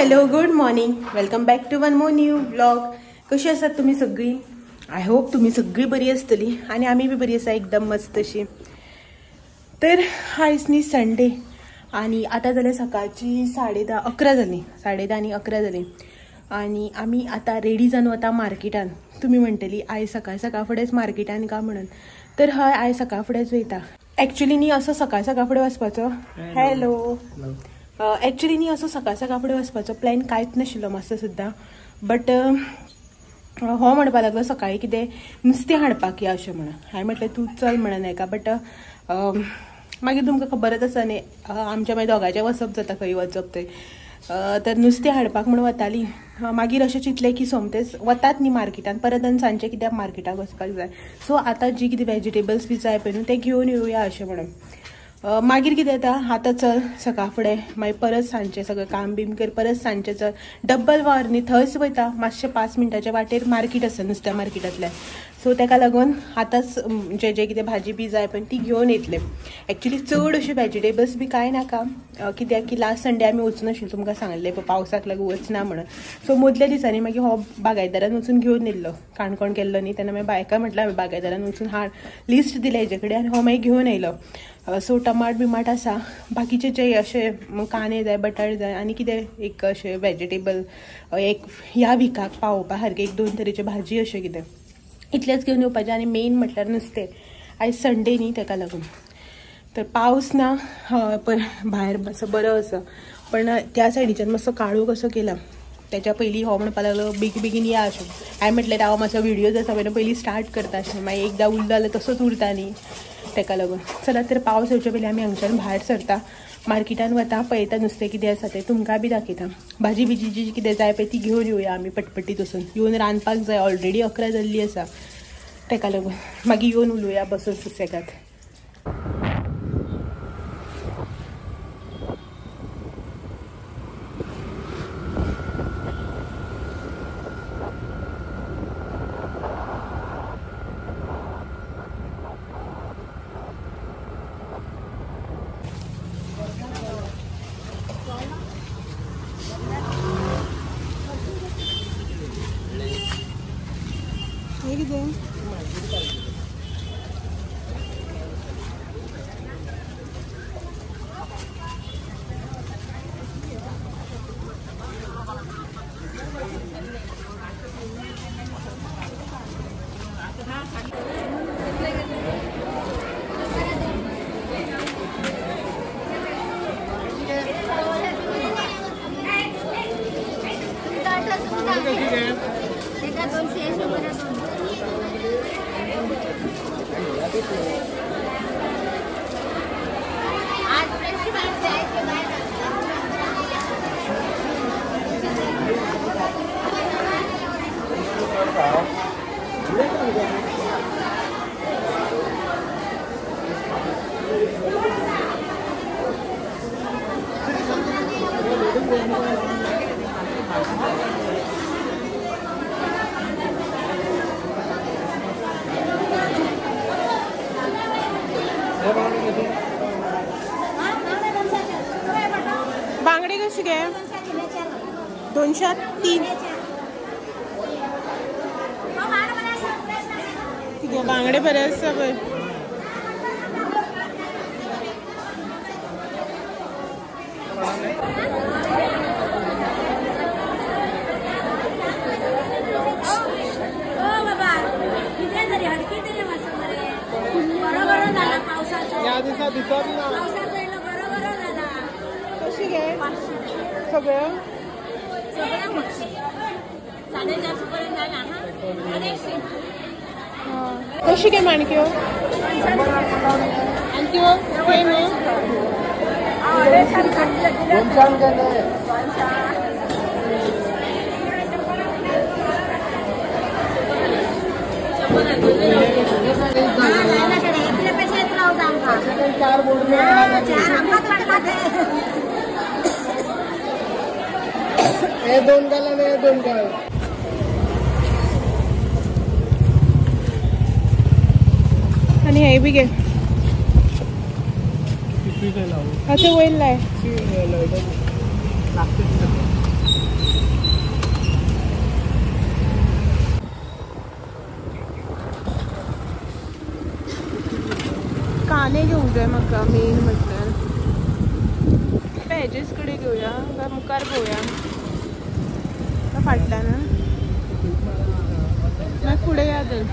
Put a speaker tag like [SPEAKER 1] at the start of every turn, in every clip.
[SPEAKER 1] Hello good morning, welcome back to one more new vlog. कशी आसात तुम्ही सगळी? आय होप तुम्ही सगळी बरी आसतली आणि आम्ही बी बरी आसा, एकदम मस्त अशी. तर आयज न्ही संडे आणि आता जाल्यार सकाळची 10:30 11 जाली, 10:30 आणि 11 जाली आणि आम्ही आता रेडी जावन वता मार्केटान. तुम्ही म्हणटली आयज सकाळ फुडेंच मार्केटान का म्हणून. तर हय, आयज सकाळ फुडेंच वयता. एक्चुअली न्ही असो सकाळ फुडें वचपाचो. हॅलो. एक्चुअली न्ही असो सकाळ फुडें वचपाचो प्लॅन कांयच नाशिल्लो मातसो सुद्दां. बट हो म्हणपा लागलो सकाळी कितें नुस्तें हाडपाक या अशें म्हणून. हांवें म्हटलें तूं चल म्हणून एका. बट मागीर तुमकां खबरच आसा न्ही, आमच्या मागीर दोगांचें वचप जाता खंय वचप थंय. तर नुस्तें हाडपाक म्हणून वताली. मागीर अशें चिंतलें की सोमतेच वतात न्ही मार्केटान, परत आनी सांजचें कित्याक मार्केटाक वचपाक जाय. सो आतां जी कितें वेजिटेबल्स बी जाय पळय न्हू ते घेवन येवया अशें म्हणून. मागीर कितें जाता, आतां चल सकाळ फुडें, मागीर परत सांजचें सगळें काम बीम कर, परत सांजचें चल डब्बल वर न्ही, थंयच वयता. मातशें 5 मिनटाच्या वाटेर मार्केट आसा नुस्त्या मार्केटांतल्यान. सो ताका लागून आतांच जें कितें भाजी बी जाय पळय ती घेवन येतलें. एक्चुली चड अशी वेजिटेबल्स बी कांय नाका, कित्याक की लास्ट संडे आमी वचूं नाशिल्ले, तुमकां सांगलें पावसाक लागून वचना म्हणून. सो मदल्या दिसांनी मागीर हो बागायदारान वचून घेवन येयल्लो, काणकोण केल्लो न्ही तेन्ना. मागीर बायका म्हटलं हांवें बागायदारान वचून हाड, लिस्ट दिलें हेजे कडेन आनी हो मागीर घेवन येयलो. सो टमाट बिमाट आसा, बाकीचे जे अशें कांदे जाय, बटाट जाय आनी कितें एक अशें वेजिटेबल एक ह्या विकाक पावोवपा सारकें 1-2 तरेची भाजी अशें कितें इतलेंच घेवन येवपाचें. आनी मेन म्हटल्यार नुस्तें. आयज संडे न्ही ताका लागून. तर पावस ना, भायर मातसो बरो आसा, पण त्या सायडीच्यान मातसो काळोख कसो केला. त्याच्या पयलीं हो म्हणपा लागलो बेगीन या अशें. हांवें म्हटलें हांव मातसो व्हिडिओ जाता पयलीं स्टार्ट करता अशें, मागीर एकदां उरलो जाल्यार तसोच उरता न्ही ताका लागून. चला तर पावस येवचे पयलीं आमी हांगच्यान भायर सरता, मार्केटान वता, पळयता नुस्तें कितें आसा तें, तुमकां बी दाखयता. भाजी बिजी जी कितें जाय पळय ती घेवन येवया आमी पटपटीत वचून. येवन रांदपाक जाय, ऑलरेडी 11 जाल्ली आसा. ताका लागून मागीर येवन उलोवया बसून सुसेगाद. बांगडे कशी गे? 203. ठीक आहे, बांगडे बरे आसा पळय. कशी गे सगळं? कशी गे माणक्यो? आणि त्यो सेम
[SPEAKER 2] हे 2 गाला नाही 2 गाल.
[SPEAKER 1] आणि हे बी घे. अच्छा वैल लाय. कांदे घेऊंक जाय म्हाका मेन म्हटल्यार पॅजेस कडेन घेवया काय मुखार पळोवया काय फाटल्यान मागीर फुडें या तर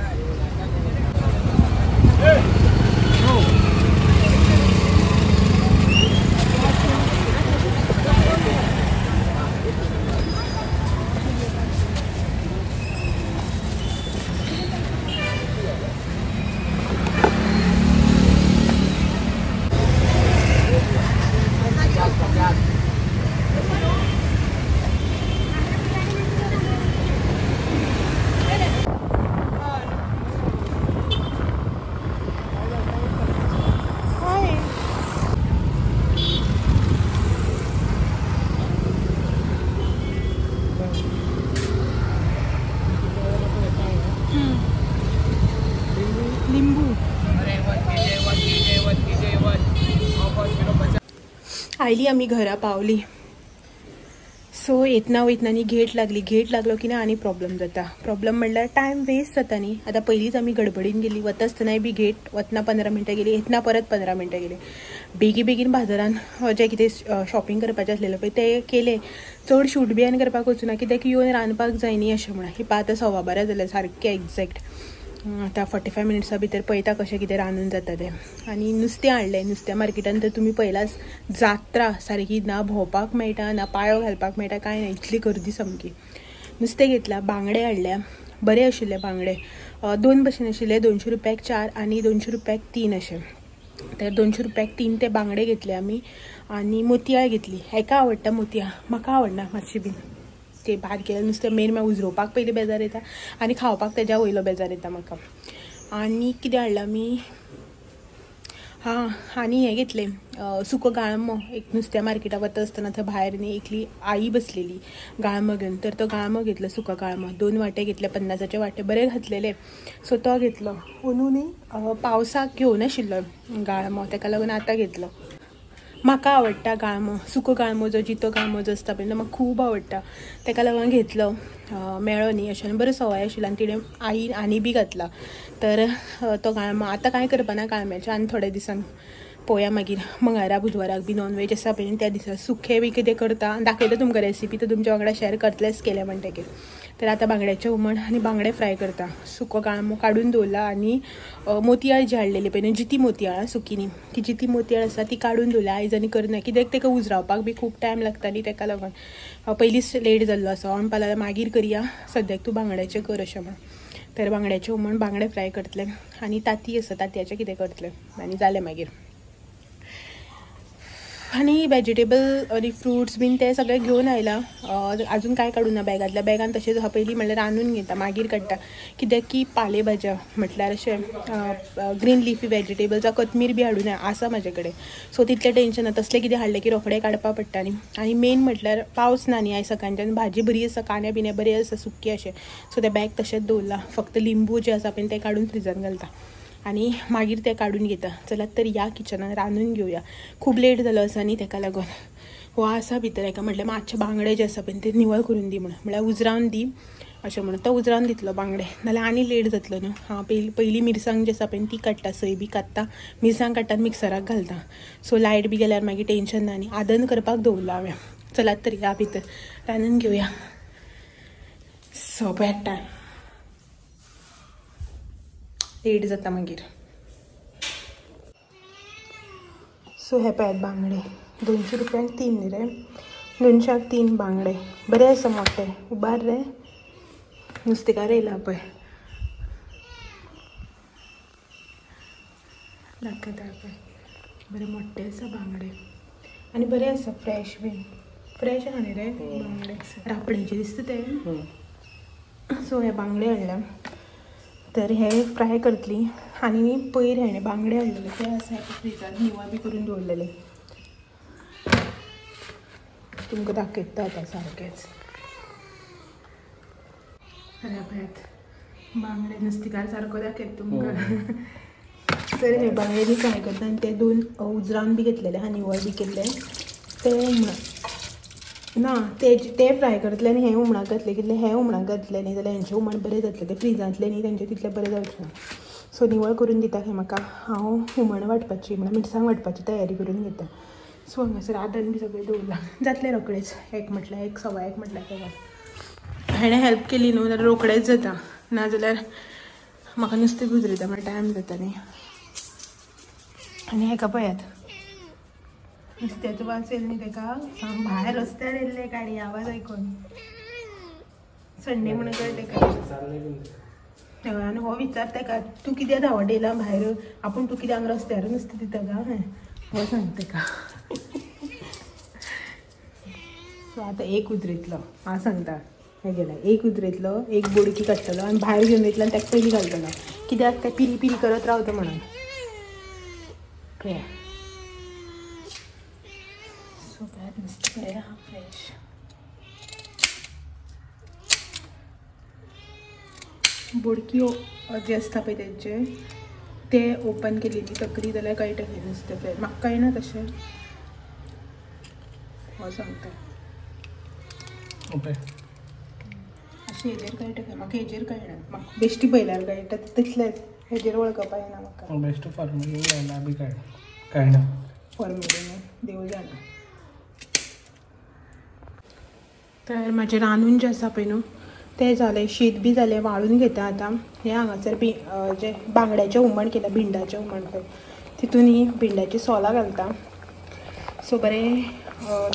[SPEAKER 1] आयली आमी घरा पावली सो येतना वयतना घेट लागलो की ना आनी प्रॉब्लेम जाता प्रॉब्लेम म्हणल्यार टायम वेस्ट जाता न्ही आतां पयलींच आमी गडबडीन गेली वता आसतनाय बी घेट वतना 15 मिनटां गेली येतना परत 15 मिनटां गेली बेगीन बाजारान जें कितें शॉपिंग करपाचें आसलेलें पळय तें केलें चड शूट बियान करपाक वचूना कित्याक येवन रांदपाक जाय न्ही अशें म्हणून ही आतां 12:15 जाल्यार सारकें एक्झॅक्ट आतां 45 मिनिट्सां भितर पळयता कशें कितें रांदून जाता तें आनी नुस्तें हाडलें नुस्त्या मार्केटान तर तुमी पयलाच जात्रा सारकी ना भोंवपाक मेळटा ना पांयो घालपाक मेळटा कांय ना इतली गर्दी सामकी नुस्तें घेतलां बांगडे हाडल्या बरे आशिल्ले बांगडे 2 भशेन आशिल्ले 200 रुपयाक 4 आनी 200 रुपयाक 3 अशें तर 200 रुपयाक 3 ते बांगडे घेतले आमी आनी मोतयाळ घेतली हेका आवडटा मोतयाळ म्हाका आवडना मातशी बीन ते भात केलें नुस्तें मेन म्हाका उजरोवपाक पयलीं बेजार येता आनी खावपाक तेज्या वयलो बेजार येता म्हाका आनी कितें हाडलां आमी आनी हें घेतलें सुको गाळमो एक नुस्त्या मार्केटाक वता आसतना थंय भायर न्ही एकली आई बसलेली गाळमो घेवन तर तो गाळमो घेतलो सुको गाळमो 2 वाटे घेतले 50चे वाटे बरे घातलेले सो तो घेतलो अंदू न्ही पावसाक घेवन आशिल्लो गाळमो ताका लागून आतां घेतलो म्हाका आवडटा गाळमो सुको गाळमो जो जितो गाळमो जो आसता पळय तो म्हाका खूब आवडटा ताका लागून घेतलो मेळ्ळो न्ही अशें बरो सवाय आशिल्लो आनी तिणें आईन आनी बी घातला तर तो गाळमो आतां कांय करपाना गाळम्याचें आनी थोड्या दिसान पळोवया मागीर मंगळारा बुधवाराक बी नॉन वेज आसा पळय त्या दिसा सुखें बी कितें करता दाखयता तुमकां रेसिपी तर तुमच्या वांगडा शेअर करतलेच केलें म्हणटकीर तर आतां बांगड्याचें हुमण आनी बांगडे फ्राय करता सुको गाळमो काडून दवरला आनी मोतयाळ जी हाडलेली पळय न्ही जिती मोतयाळ सुकी न्ही ती जिती मोतयाळ आसा ती काडून दवरल्या आयज आनी करना कित्याक ताका उजरावपाक बी खूब टायम लागता न्ही ताका लागून पयलींच लेट जाल्लो आसा म्हणपा लागल्यार मागीर करया सद्याक तूं बांगड्याचें कर अशें म्हण तर बांगड्याचें हुमण बांगडे फ्राय करतले आनी ताती आसा तांतयाचें कितें करतले आनी जालें मागीर आनी वेजिटेबल आनी फ्रुट्स बीन ते सगळे घेवन आयला अजून कांय काडूं ना बॅगांतल्या बॅगान तशेंच आहा पयलीं म्हणल्यार रांदून घेता मागीर काडटा कित्याक की पाले भाज्या म्हटल्यार अशें ग्रीन लिफी वेजिटेबल्स कोथमीर बी हाडूं ना आसा म्हाजे कडेन सो तितलें टेंशन ना तसलें कितें हाडलें की रोखडें काडपा पडटा न्ही आनी मेन म्हटल्यार पावस ना न्ही आयज सकाळच्यान भाजी बरी आसा कांदे बिने बरे आसा सुकी अशें सो तें बॅग तशेंच दवरला फक्त लिंबू जे आसा पळय तें काडून फ्रिजान घालता आनी मागीर तें काडून घेता चलात तर या किचनान रांदून घेवया खूब लेट जालो आसा न्ही ताका लागून हो आसा भितर हेका म्हटल्यार मातशे बांगडे जे आसा पळय ते निवळ करून दी म्हळ्यार उजरावन दी अशें म्हणून तो उजरावन दितलो बांगडे नाल्यार आनी लेट जातलो न्हू पयली मिरसांग जी आसा पळय ती काडटा सय बी काडटा मिरसांग काडटा मिक्सराक घालता सो लायट बी गेल्यार मागीर टेंशन ना न्ही आदन करपाक दवरला हांवें चलात तर या भितर रांदून घेवया सो बॅड टायम लेट जाता मागीर सो हे पळयात बांगडे 200 रुपयांक 3 न्ही रे 200क 3 बांगडे बरे आसा मोठे उबार रे नुस्तेकार येयला पळय दाखयता पळय बरे मोठे आसा बांगडे आनी बरे आसा फ्रेश बीन फ्रेश आहा न्ही रे बांगडे रापणेचे दिसता ते सो हे बांगडे हाडल्या तर हे फ्राय करतली आनी पयर हेणें बांगडे हाडलेले ते आसा फ्रिजान निवळ बी करून दवरलेले तुमकां दाखयता आतां सारकेंच पळयात बांगडे नुस्तेकार सारको दाखयता तुमकां तर हे बांगडे फ्राय करता आनी ते 2 उजरावन बी घेतलेले आहा निवळ बी केल्ले ते ना ते फ्राय करतले आनी हे हुमणाक घातले कितले हे हुमणाक घातले न्ही जाल्यार हेंचे हुमण बरें जातले ते फ्रिजांतले न्ही तेंचे तितले बरें जावचे ना सो निवळ करून दिता खंय म्हाका हांव हुमण वांटपाची म्हळ्यार मिरसांग वांटपाची तयारी करून घेता. सो हांगासर आदन बी सगळें दवरलां जातलें रोखडेंच एक म्हटल्यार एक सवा एक म्हटल्यार तेव्हा हेणें हेल्प केली न्हू जाल्यार रोखडेंच जाता नाजाल्यार म्हाका नुस्तें गुजरयता म्हळ्यार टायम जाता न्ही. आनी हेका पळयात नुस्त्याचो वास येयला न्ही तेका भायर रस्त्यार येयल्ले गाडी आवाज आयकून संडे म्हणून कळटा तेका आनी हो विचार तेका तूं कित्याक धांवट येयला भायर आपूण तूं कित्याक रस्त्यार नुस्तें दिता काय हो सांग तेका. सो आतां एक उजरयतलो हांव सांगता हें गेल्यार एक उजरयतलो एक बोडकी काडटलो आनी भायर घेवन वयतलो आनी तेका पयलीं घालतलो कित्याक तें पिरी पिरी करत रावता म्हणून पळया. सो भायर नुस्तें बरें आहा फ्रेश. बोडकी जे आसता पळय तेंचे ते ओपन केलेली तकली जाल्यार कळटा खंय नुस्तें फ्रेश म्हाका कळना तशें हो सांगता
[SPEAKER 3] ओके
[SPEAKER 1] अशें हेजेर कळटा खंय म्हाका हेजेर कळना म्हाका बेश्टी पयल्यार कळटा तितलेंच हेजेर वळखप येना म्हाका.
[SPEAKER 3] बेस्ट फॉर्मूला लायला बी कळना
[SPEAKER 1] फॉर्मुलेन देव जाणा. तर म्हाजें रांदून जें आसा पळय न्हू तें जालें शीत बी जालें वाळून घेता आतां. हें हांगासर जें बांगड्याचें हुमण केलां भिंडाचें हुमण पळय तितून ही भिंडाची सोलां घालता. सो बरें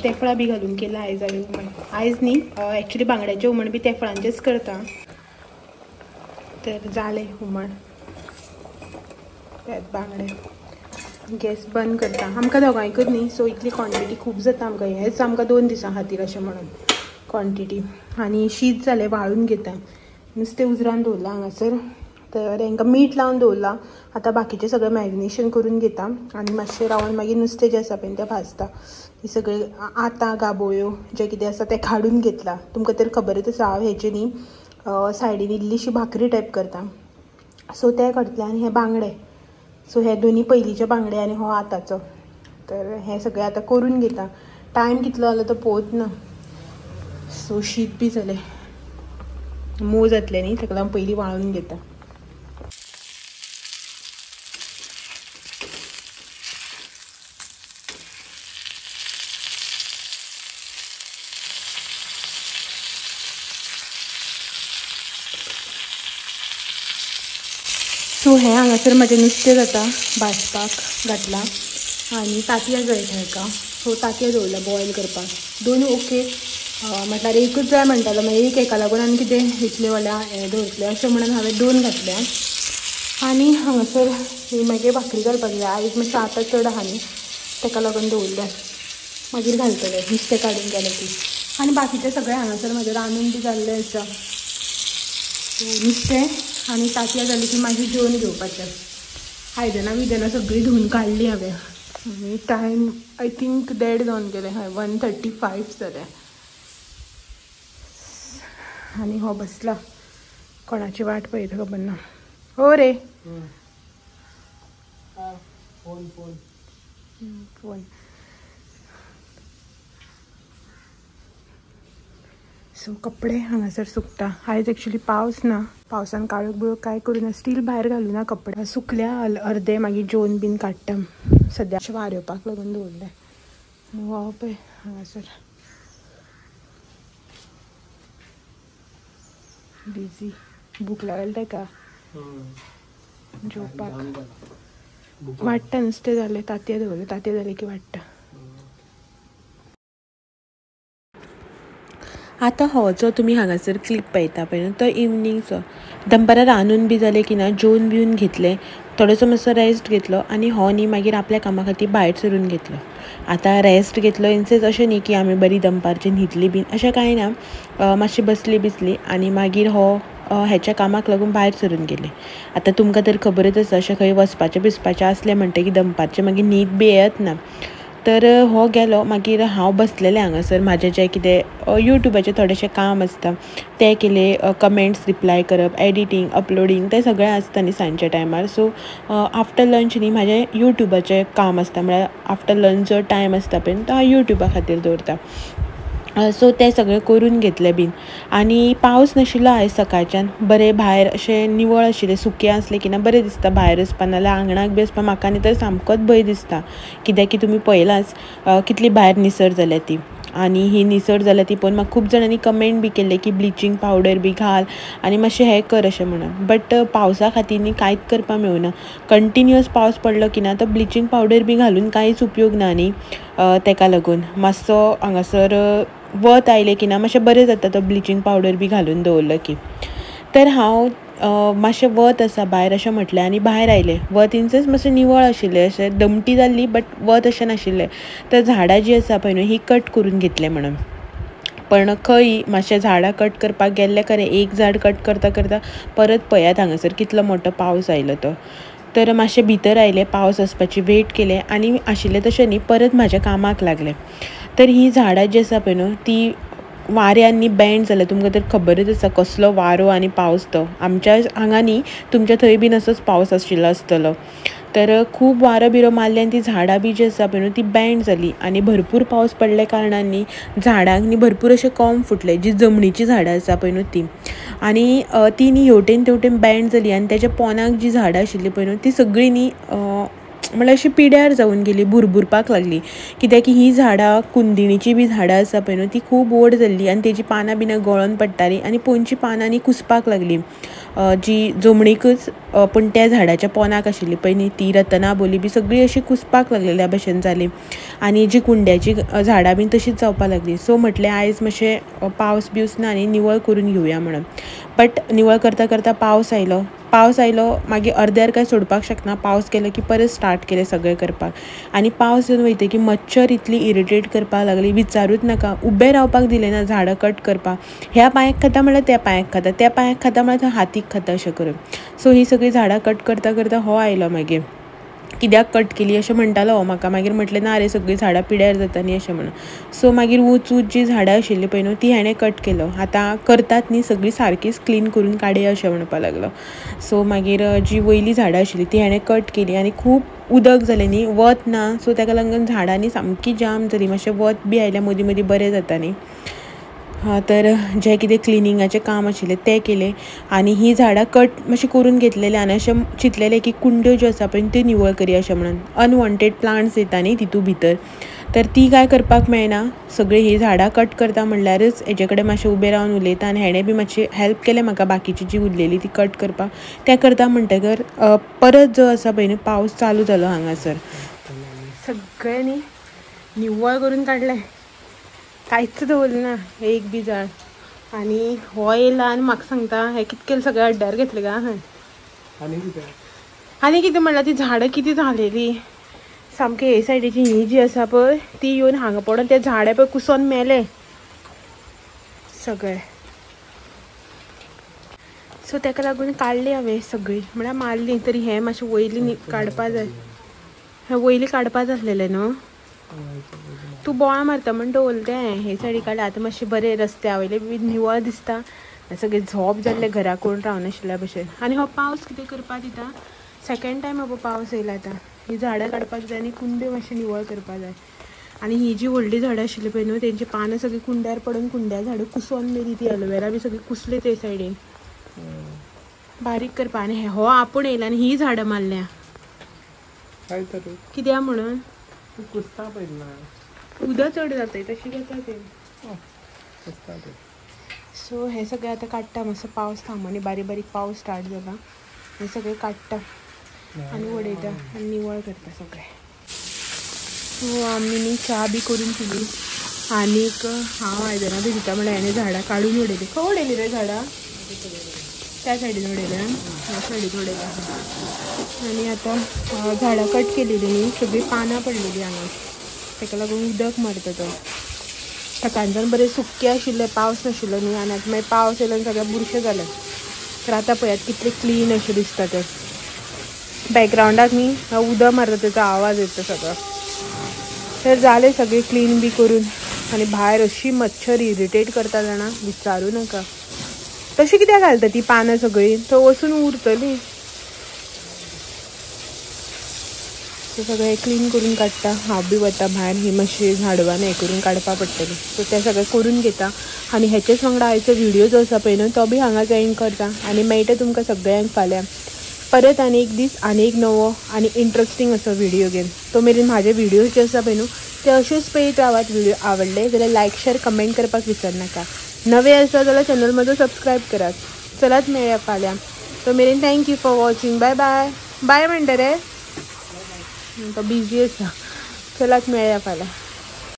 [SPEAKER 1] तेफळां बी घालून केलां आयज हांवें हुमण आयज न्ही एक्चुली बांगड्याचें हुमण बी तेफळांचेंच करता. तर जालें हुमण त्यात बांगडे गॅस बंद करता आमकां दोगांयकूच न्ही सो इतली क्वॉन्टिटी खूब जाता आमकां हेंच आमकां 2 दिसां खातीर अशें म्हणून क्वॉन्टिटी. आनी शीत जालें वाळून घेता नुस्तें उजरावन दवरलां हांगासर तर हांकां मीठ लावन दवरलां. आतां बाकीचें सगळें मॅरिनेशन करून घेता आनी मातशें रावन मागीर नुस्तें जें आसा पळय तें भाजता. ही सगळी आतां गाबोळ्यो जें कितें आसा तें काडून घेतलां. तुमकां तर खबरच आसा हांव हेचे न्ही सायडीन इल्लीशी भाकरी टायप करता सो तें करतलें. आनी हे बांगडे सो हे दोनी पयलींचे बांगडे आनी हो आतांचो तर हें सगळें आतां करून घेता. टायम कितलो जालो तो पळोवच ना. सो शीत बी जालें मोव जातलें न्ही ताका लागून पयलीं वाळून घेता. सो हें हांगासर म्हाजें नुस्तें जाता भाजपाक घातलां आनी तांतयां जाय हेका सो तांतयां दवरल्या बॉयल करपाक. दोन ओके म्हटल्यार एकूच जाय म्हणटालो मागीर एक हेका लागून आनी कितें इतले व्हडल्या हें दवरतलें अशें म्हणून हांवें 2 घातल्या. आनी हांगासर मागीर भाकरी घालपाक जाय आयज मातशें आतां चड आहा न्ही ताका लागून दवरल्या मागीर घालतलें नुस्तें काडून जालें की. आनी बाकीचें सगळें हांगासर म्हाजें रांदून बी जाल्लें आसा. नुस्तें आनी तांतयां जालीं की मागीर जेवण घेवपाचें. आयदनां बिदनां सगळीं धुवन काडलीं हांवें आनी टायम आय थिंक 1:30 जावन गेले हय 1:35 जालें. आनी हो बसला कोणाची वाट पळयता खबर ना. हो रे फोन सो कपडे हांगासर सुकता. आयज एक्चुली पावस ना पावसान काळोख बिळोख कांय करूना स्टील भायर घालूना कपडे सुकल्या अर्दे मागीर जेवन बीन काडटा सद्या वार येवपाक लागून दवरले. हो पळय हांगासर बिजी भूक लागली ताका जेवपाक वाडटा नुस्तें जालें तांतयां दवरलें तांतयां जालें की वाडटा. आतां हो जो तुमी हांगासर क्लिप पळयता पळय तो इवनिंगचो दनपारां रांदून बी जालें की ना जेवन बिवन घेतलें थोडोसो मातसो रेस्ट घेतलो आनी हो न्ही मागीर आपल्या कामा खातीर भायर सरून घेतलो. आतां रेस्ट घेतलो इन सेन्स अशें न्ही की आमी बरी दनपारची न्हिदली बीन अशें कांय ना मातशी बसली बिसली आनी मागीर हो हेच्या कामाक लागून भायर सरून गेले. आतां तुमकां तर खबरच आसा अशें खंय वचपाचें बिसपाचें आसलें म्हणटकीर दनपारचें मागीर न्हीद बी येयत ना. तर हो गेलो मागीर हांव बसलेलें हांगासर म्हाजें जें कितें यूट्यूबाचें थोडेशें काम आसता तें केलें कमेंट्स रिप्लाय करप एडिटींग अपलोडींग तें सगळें आसता न्ही सांजच्या टायमार. सो आफ्टर लंच न्ही म्हाजें यूट्यूबाचें काम आसता म्हळ्यार आफ्टर लंच जो टायम आसता पळय तो हांव यूट्यूबा खातीर दवरता. सो ते सगळें करून घेतले बीन. आनी पावस नाशिल्लो आयज सकाळच्यान. बरें भायर अशें निवळ आशिल्लें, सुकें आसलें की ना बरें दिसता भायर वचपा. नाल्यार आंगणाक बी वचपा म्हाका न्ही तर सामकोच भंय दिसता, कित्याक की तुमी पळयलांच कितली भायर निसर जाल्या ती. आनी ही निसर जाल्या ती पळोवन म्हाका खूब जाणांनी कमेंट बी केल्ले की ब्लिचींग पावडर बी घाल आनी मातशें हें कर अशें म्हणून. बट पावसा खातीर न्ही कांयच करपाक मेळूना. कंटिन्युअस पावस पडलो की ना तो ब्लिचींग पावडर बी घालून कांयच उपयोग ना न्ही. तेका लागून मातसो हांगासर वत आयलें की ना मातशें बरें जाता तो ब्लिचींग पावडर बी घालून दवरलो की. तर हांव मातशें वत आसा भायर अशें म्हटलें आनी भायर आयलें. वत इन सेन्स मातशें निवळ आशिल्लें, अशें दमटी जाल्ली बट वत अशें नाशिल्लें. तर झाडां जीं आसा पळय न्हू ही कट करून घेतलें म्हणून. पण खंय मातशें झाडां कट करपाक गेल्लें खरें, एक झाड कट करता करता परत पळयात हांगासर कितलो मोठो पावस आयलो तो. तर मातशें भितर आयलें, पावस वचपाची वेट केलें आनी आशिल्लें तशें न्ही परत म्हाज्या कामाक लागलें. तर ही झाडां जी आसा पळय न्हू ती वाऱ्यान न्ही बँड जाल्या. तुमकां तर खबरच आसा कसलो वारो आनी पावस तो. आमच्या हांगा न्ही तुमच्या थंय बीन असोच पावस आशिल्लो आसतलो. तर खूब वारो बिरो मारले आनी ती झाडां बी जी आसा पळय न्हू ती बँड जाली. आनी भरपूर पावस पडल्या कारणान न्ही झाडांक न्ही भरपूर अशें कोंब फुटले, जी जमनीची झाडां आसा पळय न्हू ती. आनी ती न्ही हेवटेन तेवटेन बँड जाली आनी तेच्या पोंदाक जी झाडां आशिल्लीं पळय न्हू ती सगळीं न्ही म्हळ्यार अशी पिड्यार जावन गेली, भुरभुरपाक लागली. कित्याक की ही झाडां कुंदिणीची बी झाडां आसा पळय न्हू ती खूब व्हड जाल्ली आनी तेजी पानां बिनां गळोन पडटालीं आनी पोंदची पानां न्ही कुसपाक लागलीं. जी जमणीकच पण त्या झाडाच्या पोंदाक आशिल्ली पळय न्ही ती रतनाबोली बी सगळी अशी कुसपाक लागलेल्या भशेन जाली. आनी जी कुंड्याची झाडां बीन तशीच जावपाक लागली. सो म्हटलें आयज मातशें पावस बिवस ना न्ही निवळ करून घेवया म्हणून. बट निवळ करता करता पावस आयलो मागीर अर्द्यार काय सोडपाक शकना. पावस गेलो की परत स्टार्ट केलें सगळें करपाक. आनी पावस येवन वयता की मच्छर इतली इरिटेट करपाक लागली विचारूच नाका. उबें रावपाक दिलें ना झाडां कट करपाक. ह्या पांयाक खाता म्हळ्यार त्या पांयाक खाता, त्या पांयाक खाता म्हळ्यार हातीक खाता अशें करून. सो ही सगळीं झाडां कट करता करता हो आयलो मागीर. कित्याक कट केली अशें म्हणटालो हो म्हाका. मागीर म्हटलें ना रे सगळीं झाडां पिड्यार जाता न्ही अशें म्हणून. सो मागीर ऊंच जी झाडां आशिल्लीं पळय न्हू ती हाणें कट केलो. आतां करतात न्ही सगळीं सारकीच क्लीन करून काडया अशें म्हणपाक लागलो. सो मागीर जी वयली झाडां आशिल्लीं ती हाणें कट केली आनी खूब उदक जालें न्ही, वत ना. सो ताका लागून झाडांनी सामकी जाम जाली. मातशें वत बी आयल्यार मदीं मदीं बरें जाता न्ही. तर जें कितें क्लिनिंगाचें काम आशिल्लें तें केलें आनी ही झाडां कट मातशी करून घेतलेलें आनी अशें चिंतलेलें की कुंड्यो ज्यो आसा पळय त्यो निवळ करया अशें म्हणून. अनवॉन्टेड प्लांट्स येता न्ही तितू भितर, तर ती काय करपाक मेळना. सगळीं ही झाडां कट करता म्हणल्यारच हेजे कडेन मातशें उबें रावन उलयता आनी हेणें बी मातशी हेल्प केलें म्हाका बाकीची जी उरलेली ती कट करपाक. तें करता म्हणटकर परत जो आसा पळय न्ही पावस चालू जालो हांगासर. सगळें न्ही निवळ करून काडलें, कांयच दवरलें ना एक बी झाड. आनी हो येयला आनी म्हाका सांगता हें कितें केलें सगळें अड्ड्यार घेतलें काय हांवें. आनी कितें म्हणल्यार ती झाडां कितें जालेली सामकें हे सायडीची ही जी आसा पळय ती येवन हांगा पडोन ते झाडे पळय कुसोन मेले सगळे. सो ताका लागून काडली हांवें सगळीं, म्हळ्यार मारली. तरी हें मातशें वयली काडपा जाय, हें वयली काडपा जाय आसलेलें न्हू. तूं बोवाळ मारता म्हण दवरलें तें हे सायडी काडलें. आतां मातशें बरें रस्त्या वयलें बी निवळ दिसता. सगळें झोप जाल्लें घरा कोण रावनाशिल्ल्या भशेन. आनी हो पावस कितें करपा दिता, सेकेंड टायम हो पावस येयला आतां. ही झाडां काडपाक जाय आनी कुंड्यो मातशें निवळ करपा जाय. आनी ही जी व्हडली झाडां आशिल्लीं पळय न्हू तेंची पानां सगळीं कुंड्यार पडून कुंड्या झाडां कुसोन मेली. ती एलोवेरा बी सगळी कुसली ते सायडीन. बारीक करपा. आनी हो आपूण येयला आनी ही झाडां मारल्या कित्याक म्हणून
[SPEAKER 3] कुसता पळयना
[SPEAKER 1] उदक चड जाता तशी जाता तें. सो हें सगळें आतां काडटा. मातसो पावस थांबोनी बारीक बारीक पावस स्टार्ट जाला. हें सगळें काडटा आनी उडयता आनी निवळ करता सगळें. सो आमी न्ही च्या बी करून पिली. आनीक हांव आयदनां बी दिता म्हळ्यार हेणें झाडां काडून उडयली. खंय उडयली रे झाडां? त्या सायडीन उडयल्या, ह्या सायडीन उडयल्या. आनी आतां झाडां कट केलेलीं न्ही सगळीं पानां पडलेलीं हांगा. ताका लागून उदक मारता तो. सकाळच्यान बरें सुक्कें आशिल्लें, पावस नाशिल्लो न्ही. आनी आतां मागीर पावस येयलो आनी सगळें बुरशें जालें. तर आतां पळयात कितलें क्लीन अशें दिसता तें. बॅकग्रावंडाक न्ही उदक मारता तेचो आवाज येता सगळो. तर जालें सगळें क्लीन बी करून. आनी भायर अशी मच्छर इरिटेट करता जाणा विचारूं नाका. तशी कित्याक घालता ती पानां सगळीं? थंय वचून उरतलीं. ते सगळें क्लीन करून काडटा. हांव बी वता भायर ही मातशी झाडवान हें करून काडपा पडटली. सो तें सगळें करून घेता आनी हेचेच वांगडा आयचो व्हिडिओ जो आसा पळय न्हू तो बी हांगा जॉईन करता आनी मेळटा तुमकां सगळ्यांक फाल्यां परत आनी एक दीस आनी एक नवो आनी इंट्रस्टींग असो व्हिडिओ घेवन. तो मेरेन म्हाजे व्हिडिओज जे आसा पळय न्हू ते अशेच पळयत रावात. व्हिडिओ आवडले जाल्यार लायक शेअर कमेंट करपाक विसरनाका. नवे आसा जाल्यार चॅनल म्हजो सबस्क्रायब करात. चलात मेळया फाल्यां. तो मेरेन thank you for watching. Bye bye. Bye म्हणटा रे तो बिजी आसा. चलात मेळया फाल्यां.